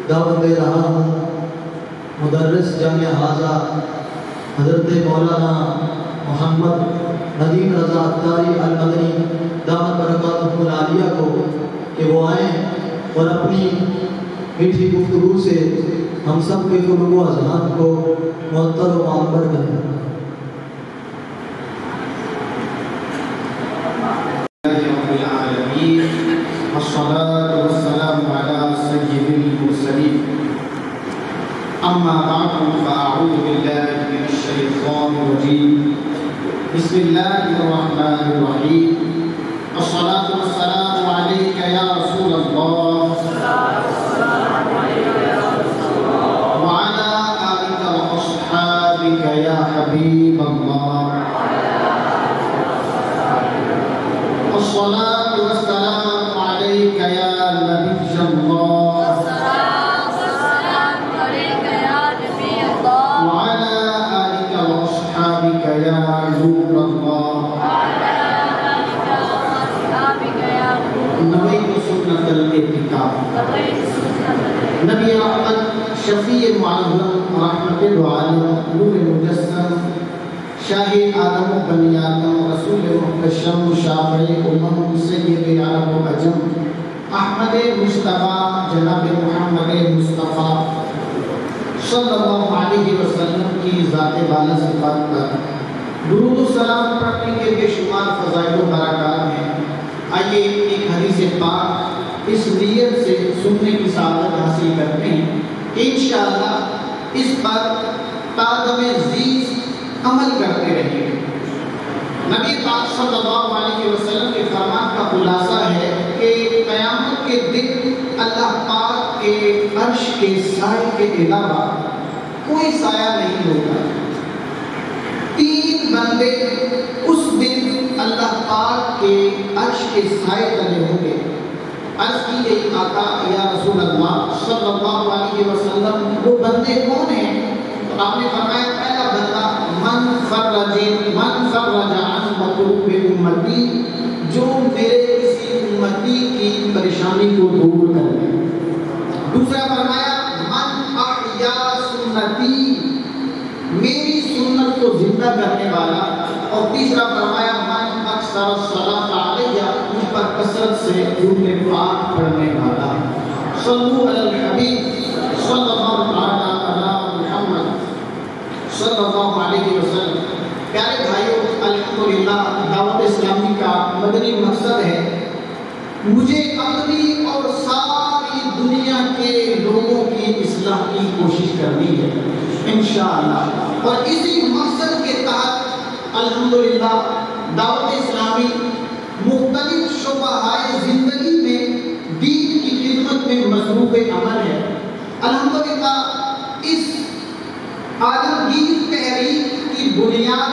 دعوت دے رہا ہوں مدرس جامعہ حاضہ حضرت مولانا محمد ندیم رضا اختاری المدنی دامت برکاتہ العالیہ کو کہ وہ آئیں اور اپنی میٹھی گفتگو سے ہم سب کے قلوب و اذہان کو معطر و معبر کریں۔ والصلاة والسلام على سيد المرسلين أما بعد فأعوذ بالله من الشيطان الرجيم بسم الله الرحمن الرحيم الصلاة والسلام عليك يا رسول الله وعلى آلك وأصحابك يا حبيب الله الصلاة والسلام عليك يا نبي الله وعلى آلك وأصحابك يا نور الله نويت سنة الاتقاء نبي احمد شفیع معظم رحمت العالم نور مجسم شاہ آدم و بنی آدم رسول محتشم شافع امم سید عرب و عجم احمد مصطفیٰ جناب محمد مصطفیٰ صلی اللہ علیہ وسلم کی ذات بالا صفات پر درود و سلام پڑھنے کے بے شمار فضائل و برکات ہیں۔ آئیے ایک حدیث پاک اس نیت سے سننے کی سعادت حاصل کرتے ہیں کہ انشاءاللہ اس پر قدم عزیز عمل کرتے رہیں گے۔ نبی پاک صلی اللہ علیہ وسلم کے فرمان کا خلاصہ ہے کہ قیامت کے دن اللہ پاک کے عرش کے سائے کے علاوہ کوئی سایہ نہیں ہوگا۔ تین بندے اس دن اللہ پاک کے عرش کے سائے تلے ہوں گے۔ عرض کی گئی آقا یا رسول اللہ صلی اللہ علیہ وسلم وہ بندے کون ہیں؟ تو آپ نے فرمایا پہلا بندہ من فرج عن مکروب امتی، جو میرے کسی امتی کی پریشانی کو دور کر دے۔ دوسرا فرمایا من احیا سنتی، میری سنت کو زندہ کرنے والا۔ اور تیسرا فرمایا من اکثر الصلاۃ علیہ، مجھ پر کثرت سے درود پاک پڑھنے والا۔ صلو علی الحبیب صلی اللہ علی محمد صلی اللہ علیہ وسلم۔ پیارے بھائیو، الحمدللہ دعوت اسلامی کا مدنی مقصد ہے مجھے اپنی اور ساری دنیا کے لوگوں کی اصلاح کی کوشش کرنی ہے انشاءاللہ۔ اور اسی مقصد کے تحت الحمدللہ دعوت اسلامی مختلف شعبۂ زندگی میں دین کی خدمت میں مصروف عمل ہے۔ الحمدللہ اس عالمگیر تحریک کی بنیاد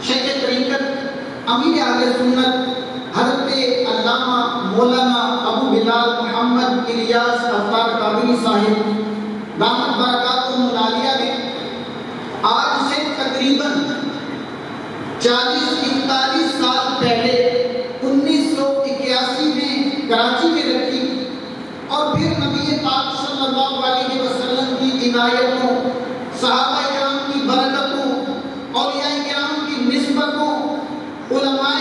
شیخ طریقت امیر اہل سنت حضرت علامہ مولانا ابو بلال محمد الیاس اطہار قادری صاحب دامت برکاتہ العالیہ نے آج سے تقریباً 40-41 سال پہلے 1981 میں کراچی میں رکھی، اور پھر نبی پاک صلی اللہ علیہ وسلم کی عنایتوں، صحابہ کرام کی برکتوں، اولیاء کرام کی نسبتوں، علماء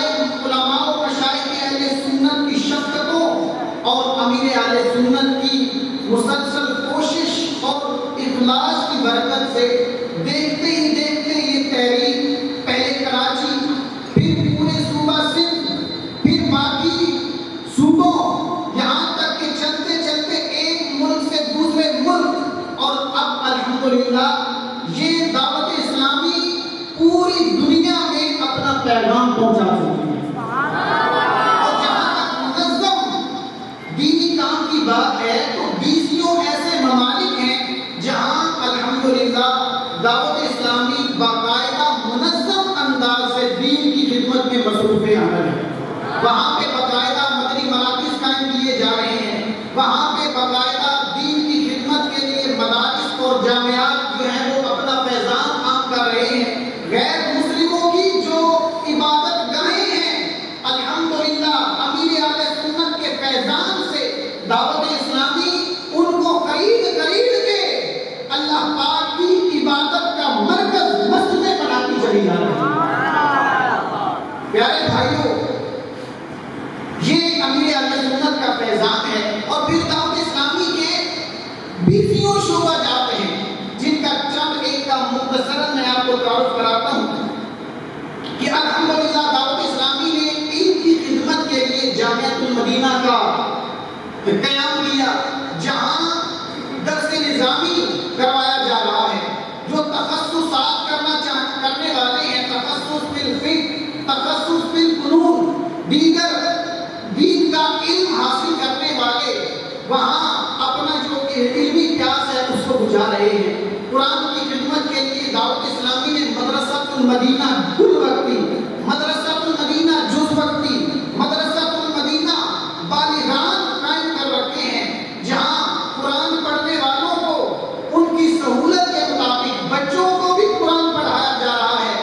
و مشائخ اہل سنت کی شفقتوں اور امیر اہل سنت کی مسلسل کوشش اور اخلاص کی برکت سے دیکھتے ہی دیکھتے یہ تحریک پہلے کراچی، پھر پورے صوبہ سندھ، پھر باقی صوبوں، یہاں تک کہ چلتے چلتے ایک ملک سے دوسرے ملک، اور اب الحمدللہ یہ دعوت اسلامی پوری دنیا میں اپنا پیغام پہنچا چکی ہے۔ اور جہاں تک منظم دینی کام کی بات ہے تو 20 ایسے ممالک ہیں جہاں الحمدللہ دعوت اسلامی باقاعدہ منظم انداز سے دین کی خدمت میں مصروف عمل ہے۔ وہاں پہ باقاعدہ مدنی مراکز قائم کیے جا رہے ہیں، وہاں پہ باقاعدہ دین کی خدمت کے لیے مدارس اور جامعات جو ہیں وہ اپنا فیضان عام کر رہے ہیں۔ غیر مسلموں کی جو عبادت 20 شعبہ جات ہیں جن کا چند ایک کا مختصراً میں آپ کو تعارف کراتا ہوں کہ الحمدللہ دعوت اسلامی نے ان کی خدمت کے لیے جامعۃ المدینہ کا قیام کیا، جہاں درس نظامی کروایا جا رہا ہے۔ جو تخصصات کرنے والے ہیں، تخصص بالفقہ، تخصص بالفنون، دیگر دین کا علم حاصل کرنے والے وہاں اپنا جو علمی پیاس ہے اس کو بجھا رہے ہیں۔ قرآن کی خدمت کے لیے دعوت اسلامی نے مدرسۃ المدینہ کل وقتی، مدرسۃ المدینہ جز وقتی، مدرسۃ المدینہ بالغان قائم کر رکھے ہیں، جہاں قرآن پڑھنے والوں کو ان کی سہولت کے مطابق بچوں کو بھی قرآن پڑھایا جا رہا ہے،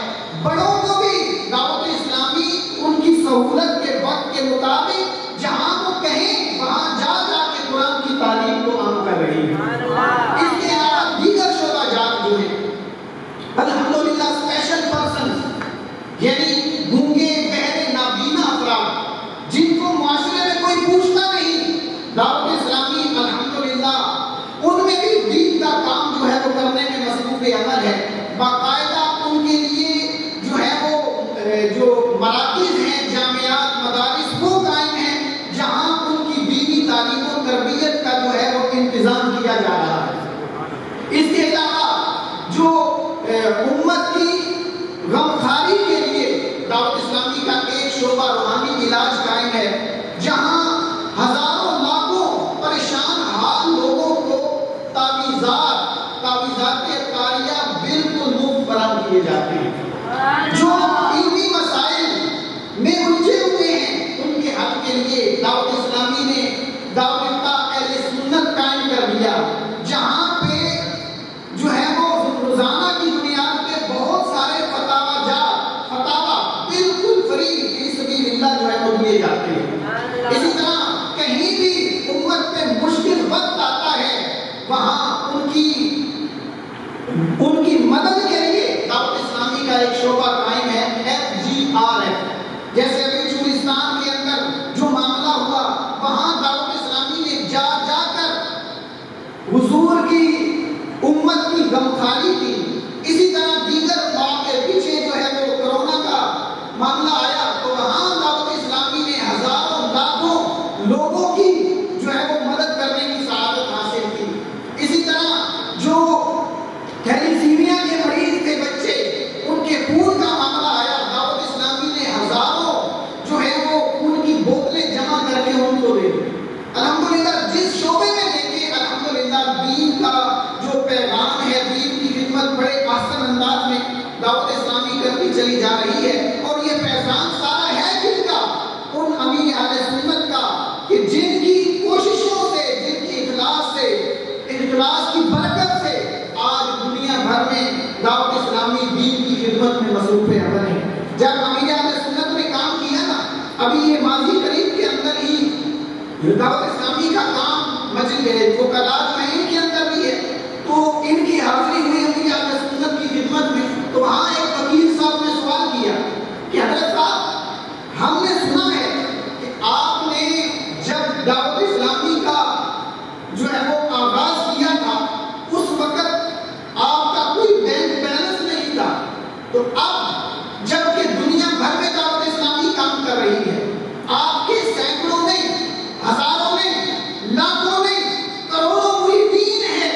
بڑوں کو بھی دعوت اسلامی ان کی سہولت کے وقت کے مطابق جہاں وہ کہیں وہاں جا جا کے قرآن کی تعلیم کو عام کر رہی ہے۔ اس کے علاوہ دیگر شعبہ جات جو ہیں الحمدللہ اسپیشل پرسنز، یعنی گونگے بہرے نابینا افراد جن کو معاشرے میں کوئی پوچھتا نہیں، دعوت اسلامی الحمدللہ ان میں بھی دین کا کام جو ہے وہ کرنے میں مصروف عمل ہے۔ باقاعدہ ان کے لیے جو ہے وہ جو مراکز ہیں، جامعات، مدارس وہ قائم ہیں جہاں ان کی دینی تعلیم و تربیت کا جو ہے وہ انتظام کیا جا رہا ہے۔ اس کے علاوہ جو امت کی غمخواری کے لیے دعوت اسلامی کا ایک شعبہ روحانی علاج قائم ہے، جہاں ہزاروں لاکھوں پریشان حال لوگوں کو تعویذات قاریہ بالکل مفت فراہم کیے جاتے ہیں۔ جو علمی مسائل میں الجھے ہوئے ہیں ان کے حل کے لیے دعوت اسلامی نے دعوت اہل سنت قائم کر دیا، جہاں پہ جو ہے وہ روزانہ کی بنیاد پہ بہت سارے فتاوا بالکل فری فی سبیل اللہ جو ہے وہ دیے جاتے ہیں۔ اسی طرح کہیں بھی امت پہ مشکل وقت آتا ہے وہاں ان کی مدد کے لیے دعوت اسلامی کا ایک شعبہ قائم ہے، FGRF۔ جیسے ابھی چولستان کے اندر جو معاملہ ہوا وہاں دعوت اسلامی نے جا جا کر حضور کی امت کی غمخواری کی۔ اسی طرح دیگر واقع پیچھے جو ہے وہ کرونا کا معاملہ آیا تو وہاں دعوت اسلامی نے ہزاروں لاکھوں لوگوں کی جو ہے وہ مدد کرنے کی سعادت حاصل کی۔ اسی طرح جو تھیلیسیمیا کے مریض تھے بچے، ان کے خون کا معاملہ آیا، دعوت اسلامی نے ہزاروں جو ہے وہ خون کی بوتلیں جمع کر کے ان کو دے دی۔ الحمدللہ جس شعبے میں دیکھیں الحمدللہ دین کا جو پیغام ہے، دین کی خدمت بڑے آسان انداز میں دعوت اسلامی کرتی چلی جا رہی ہے۔ اور یہ پیغام سارا ہے جن کا، ان امین اہل سنت کا، کہ جن کی کوششوں سے، جن کی اخلاص کی برکت سے آج دنیا بھر میں دعوت اسلامی دین کی خدمت میں مصروف عمل ہے۔ جب امین اہل سنت نے کام کیا نا، ابھی یہ ماضی قریب کے اندر ہی دعوت اسلامی کا کام مسجد وہ کلاج میں ان کے اندر بھی ہے، تو ان کی حاضری ہوئی امین اہل سنت کی خدمت میں، تو وہاں ایک وکیل صاحب نے سوال کیا کہ حضرت صاحب ہم نے سنا ہے کہ آپ نے جب دعوت اسلامی کا جو ہے وہ آغاز کیا تھا اس وقت آپ کا کوئی بینک بیلنس نہیں تھا، تو اب جب کہ دنیا بھر میں دعوت اسلامی کام کر رہی ہے، آپ کے سینکڑوں نہیں، ہزاروں نہیں، لاکھوں نہیں، کروڑوں مریدین ہیں،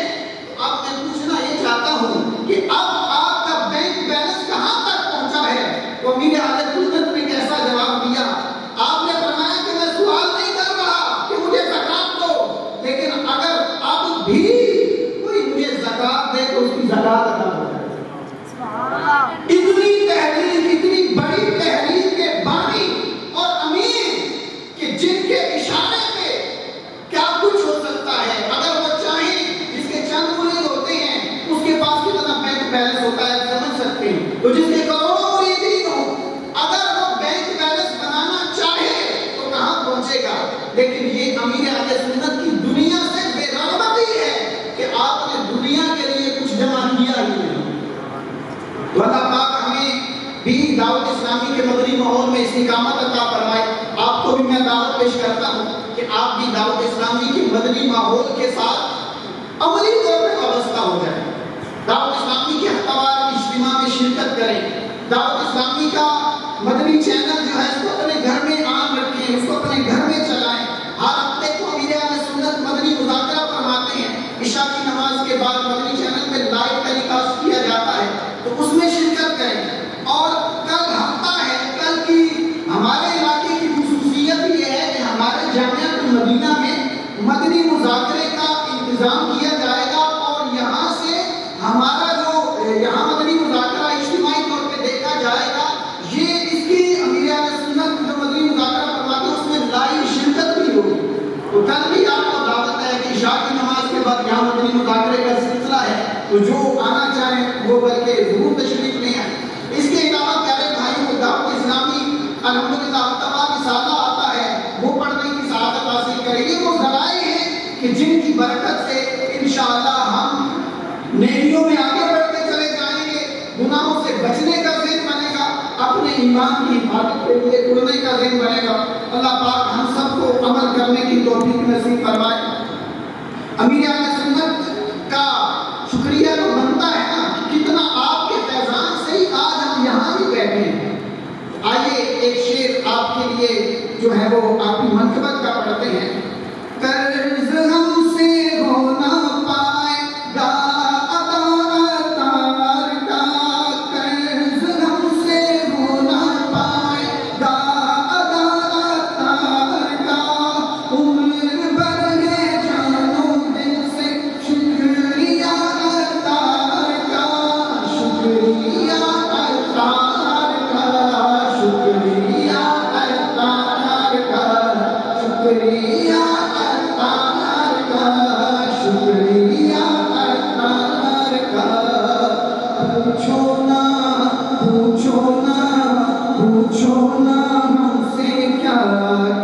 تو اب میں پوچھنا یہ چاہتا ہوں کہ اب آپ کا بینک بیلنس کہاں تک پہنچا ہے؟ وہ میرے اہل سنت نے کیسا جواب دیا؟ آپ نے فرمایا کہ میں سوال نہیں کر رہا کہ مجھے زکات دو، لیکن اگر اب بھی کوئی مجھے زکات دے تو اس کی زکات ادا ہو جائے۔ اتنی تحریر، اتنی بڑی تحریر کے بانی اور امیر کہ جن کے اشارے پہ کیا کچھ ہو سکتا ہے، اگر وہ چاہیں، جس کے چند مرید ہوتے ہیں اس کے پاس کتنا بینک بیلنس ہوتا ہے سمجھ سکتے ہیں، تو جس کے کروڑوں مریدین ہوں اگر وہ بینک بیلنس بنانا چاہے تو کہاں پہنچے گا؟ لیکن یہ امیر اہل سنت کی دنیا سے بے رغبتی ہے کہ آپ نے دنیا کے لیے کچھ جمع کیا ہی نہیں۔ اللہ پاک ہمیں بھی دعوت اسلامی کے مدنی ماحول میں استقامت عطا فرمائے۔ آپ کو بھی میں دعوت پیش کرتا ہوں کہ آپ بھی دعوت اسلامی کے مدنی ماحول کے ساتھ عملی طور پہ وابستہ ہو جائیں، دعوت اسلامی کے ہفتہ اجتماع میں شرکت کریں، دعوت اسلامی کا مدنی چینل جو ہے اس کو اپنے گھر میں عام رکھیں، اس کو اپنے گھر میں چلائیں۔ ہر ہفتے کو امیر اہل سنت مدنی مذاکرہ فرماتے ہیں، عشاء کی نماز کے بعد مدنی چینل پہ لائیو ٹیلی کاسٹ کیا جاتا ہے، تو اس میں شرکت کریں۔ اور کل ہفتہ ہے، کل کی ہمارے علاقے کی خصوصیت یہ ہے کہ ہمارے جامعہ المدینہ میں مدنی مذاکرے کا انتظام کیا جائے گا، اور یہاں سے ہمارا جو یہاں مدنی مذاکرہ اجتماعی طور پہ دیکھا جائے گا، یہ اس کی امیر اہل سنت جو مدنی مذاکرہ فرماتے ہیں اس میں لائیو شرکت بھی ہوگی۔ تو کل بھی آپ کو دعوت ہے کہ عشاء کی نماز کے بعد یہاں مدنی مذاکرے کا سلسلہ ہے، تو جو آنا چاہیں وہ بلکہ ضرور تشریف لیں آئیں۔ اس کے علاوہ پیارے بھائیوں، دعوت اسلامی الحمدللہ ہفتہ رسالہ آتا ہے، وہ پڑھنے کی سعادت حاصل کریں گے۔ وہ ذرائع ہیں کہ جن کی برکت سے انشاءاللہ ہم نیکیوں میں آگے بڑھتے چلے جائیں گے، گناہوں سے بچنے کا ذہن بنے گا، اپنے ایمان کی حفاظت کے لیے اڑنے کا ذہن بنے گا۔ اللہ پاک ہم سب کو عمل کرنے کی توفیق نصیب فرمائے۔ امیر اہل سنت کا شکریہ تو بنتا ہے نا، کتنا آپ کے فیضان سے ہی آج ہم یہاں بھی بیٹھے ہیں۔ آئیے ایک شعر آپ کے لیے جو ہے وہ آپ کی منقبت کا پڑھتے ہیں۔ قرض ہم سے ہو نہ پائے گا اتار کا، قرض ہم سے ہو نہ پائے گا اتار کا، عمر بھر ہے جانوں دل سے شکریہ اتار کا، شکریہ اتار کا، شکریہ اتار کا، شکریہ اتار کا، شکریہ اتار کا۔ پوچھو نا پوچھو نا پوچھو نا ہم سے کیا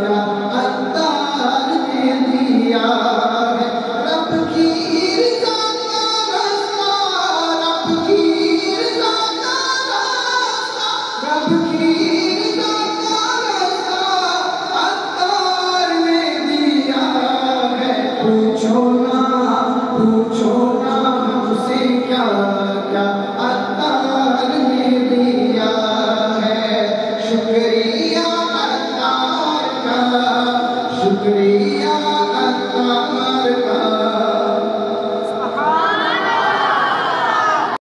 کیا اتار نے دیا ہے، رب کی رضا کا راستہ، رب کی رضا کا راستہ، رب کی رضا کا راستہ اتار نے دیا ہے۔ پوچھو نا پوچھو